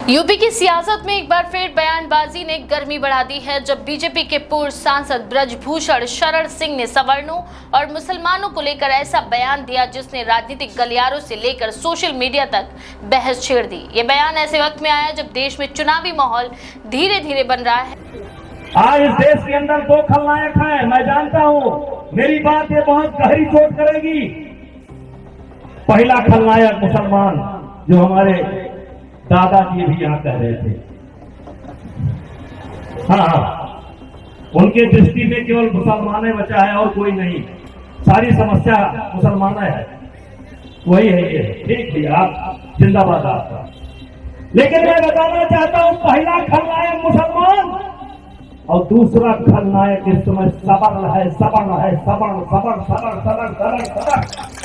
UP की सियासत में एक बार फिर बयानबाजी ने गर्मी बढ़ा दी है, जब बीजेपी के पूर्व सांसद ब्रजभूषण शरण सिंह ने सवर्णों और मुसलमानों को लेकर ऐसा बयान दिया जिसने राजनीतिक गलियारों से लेकर सोशल मीडिया तक बहस छेड़ दी। ये बयान ऐसे वक्त में आया जब देश में चुनावी माहौल धीरे धीरे बन रहा है। आज इस देश के अंदर दो खलनायक हैं, मैं जानता हूँ मेरी बात ये बहुत गहरी चोट करेगी। पहला खलनायक मुसलमान, जो हमारे दादाजी भी यहाँ कह रहे थे। हाँ, उनके दृष्टि में केवल मुसलमान बचा है और कोई नहीं, सारी समस्या मुसलमान है, वही है ये। ठीक है, आप जिंदाबाद आपका। लेकिन मैं बताना चाहता हूँ, पहला खलनायक मुसलमान और दूसरा खलनायक इस समय सवर्ण है, सवर्ण है, सवर्ण सवर्ण सवर्ण सवर्ण सवर्ण सवर्ण।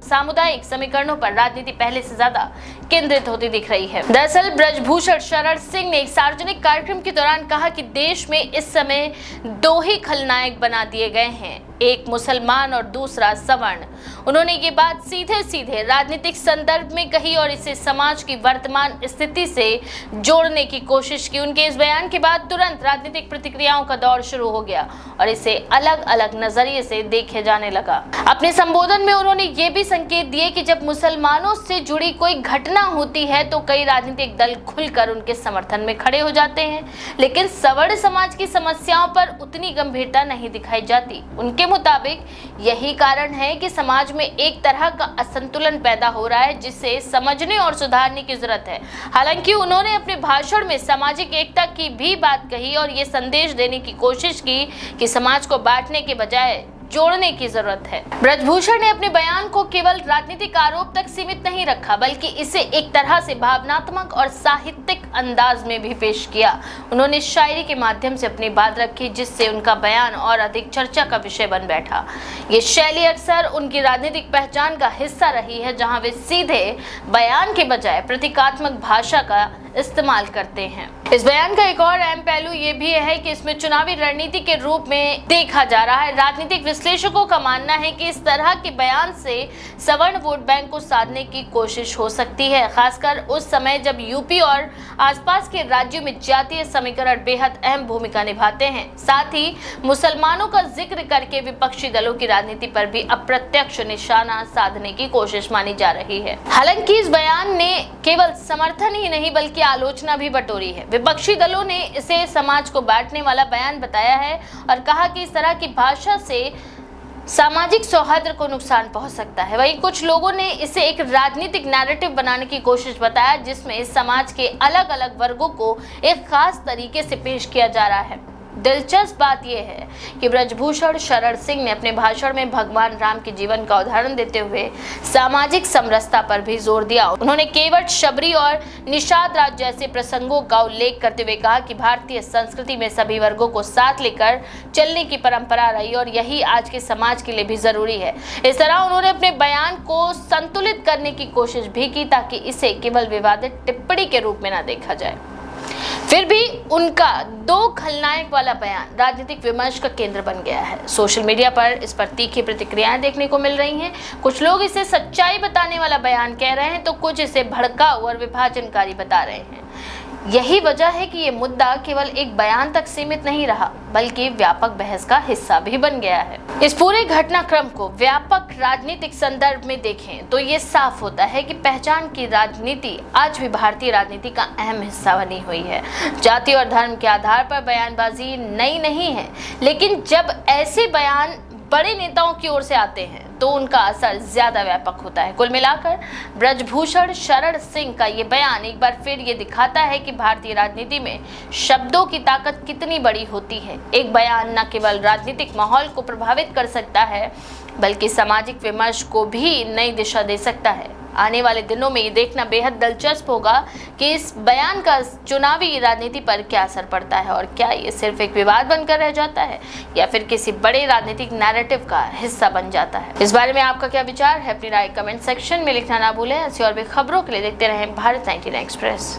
सामुदायिक समीकरणों पर राजनीति पहले से ज्यादा केंद्रित होती दिख रही है। दरअसल ब्रजभूषण शरण सिंह ने एक सार्वजनिक कार्यक्रम के दौरान कहा कि देश में इस समय दो ही खलनायक बना दिए गए हैं, एक मुसलमान और दूसरा सवर्ण। उन्होंने ये बात सीधे सीधे राजनीतिक संदर्भ में कही और इसे समाज की वर्तमान स्थिति से जोड़ने की कोशिश की। उनके इस बयान के बाद तुरंत राजनीतिक प्रतिक्रियाओं का दौर शुरू हो गया और इसे अलग अलग नजरिए से देखे जाने लगा। अपने संबोधन में उन्होंने ये भी संकेत दिए कि जब मुसलमानों से जुड़ी कोई घटना होती है तो कई राजनीतिक दल खुलकर उनके समर्थन में खड़े हो जाते हैं, लेकिन सवर्ण समाज की समस्याओं पर उतनी गंभीरता नहीं दिखाई जाती। उनके मुताबिक यही कारण है कि समाज में एक तरह का असंतुलन पैदा हो रहा है, जिसे समझने और सुधारने की जरूरत है। हालांकि उन्होंने अपने भाषण में सामाजिक एकता की भी बात कही और ये संदेश देने की कोशिश की कि समाज को बांटने के बजाय जोड़ने की जरूरत है। ब्रजभूषण ने अपने बयान को केवल राजनीतिक आरोप तक सीमित नहीं रखा, बल्कि इसे एक तरह से भावनात्मक और साहित्यिक अंदाज में भी पेश किया। उन्होंने शायरी के माध्यम से अपनी बात रखी, जिससे उनका बयान और अधिक चर्चा का विषय बन बैठा। ये शैली अक्सर उनकी राजनीतिक पहचान का हिस्सा रही है, जहां वे सीधे बयान के बजाय प्रतीकात्मक भाषा का इस्तेमाल करते हैं। इस बयान का एक और अहम पहलू ये भी है कि इसमें चुनावी रणनीति के रूप में देखा जा रहा है। राजनीतिक विश्लेषकों का मानना है कि इस तरह के बयान से सवर्ण वोट बैंक को साधने की कोशिश हो सकती है, खासकर उस समय जब यूपी और आसपास के राज्यों में जातीय समीकरण बेहद अहम भूमिका निभाते हैं। साथ ही मुसलमानों का जिक्र करके विपक्षी दलों की राजनीति पर भी अप्रत्यक्ष निशाना साधने की कोशिश मानी जा रही है। हालांकि इस बयान ने केवल समर्थन ही नहीं बल्कि आलोचना भी बटोरी है। विपक्षी दलों ने इसे समाज को बांटने वाला बयान बताया है और कहा कि इस तरह की भाषा से सामाजिक सौहार्द को नुकसान पहुंच सकता है। वहीं कुछ लोगों ने इसे एक राजनीतिक नैरेटिव बनाने की कोशिश बताया, जिसमें समाज के अलग अलग वर्गों को एक खास तरीके से पेश किया जा रहा है। दिलचस्प बात यह है कि ब्रजभूषण शरण सिंह ने अपने भाषण में भगवान राम के जीवन का उदाहरण देते हुए सामाजिक समरसता पर भी जोर दिया। उन्होंने केवट, शबरी और निषाद राज जैसे प्रसंगों का उल्लेख करते हुए कहा कि भारतीय संस्कृति में सभी वर्गों को साथ लेकर चलने की परंपरा रही और यही आज के समाज के लिए भी जरूरी है। इस तरह उन्होंने अपने बयान को संतुलित करने की कोशिश भी की, ताकि इसे केवल विवादित टिप्पणी के रूप में न देखा जाए। फिर भी उनका दो खलनायक वाला बयान राजनीतिक विमर्श का केंद्र बन गया है। सोशल मीडिया पर इस पर तीखी प्रतिक्रियाएं देखने को मिल रही हैं। कुछ लोग इसे सच्चाई बताने वाला बयान कह रहे हैं, तो कुछ इसे भड़काऊ और विभाजनकारी बता रहे हैं। यही वजह है कि ये मुद्दा केवल एक बयान तक सीमित नहीं रहा, बल्कि व्यापक बहस का हिस्सा भी बन गया है। इस पूरे घटनाक्रम को व्यापक राजनीतिक संदर्भ में देखें तो ये साफ होता है कि पहचान की राजनीति आज भी भारतीय राजनीति का अहम हिस्सा बनी हुई है। जाति और धर्म के आधार पर बयानबाजी नई नहीं है, लेकिन जब ऐसे बयान बड़े नेताओं की ओर से आते हैं तो उनका असर ज्यादा व्यापक होता है। कुल मिलाकर ब्रजभूषण शरण सिंह का ये बयान एक बार फिर ये दिखाता है कि भारतीय राजनीति में शब्दों की ताकत कितनी बड़ी होती है। एक बयान न केवल राजनीतिक माहौल को प्रभावित कर सकता है, बल्कि सामाजिक विमर्श को भी नई दिशा दे सकता है। आने वाले दिनों में ये देखना बेहद दिलचस्प होगा कि इस बयान का चुनावी राजनीति पर क्या असर पड़ता है और क्या ये सिर्फ एक विवाद बनकर रह जाता है या फिर किसी बड़े राजनीतिक नैरेटिव का हिस्सा बन जाता है। इस बारे में आपका क्या विचार है? अपनी राय कमेंट सेक्शन में लिखना ना भूलें। ऐसी और भी खबरों के लिए देखते रहें भारत 99 एक्सप्रेस।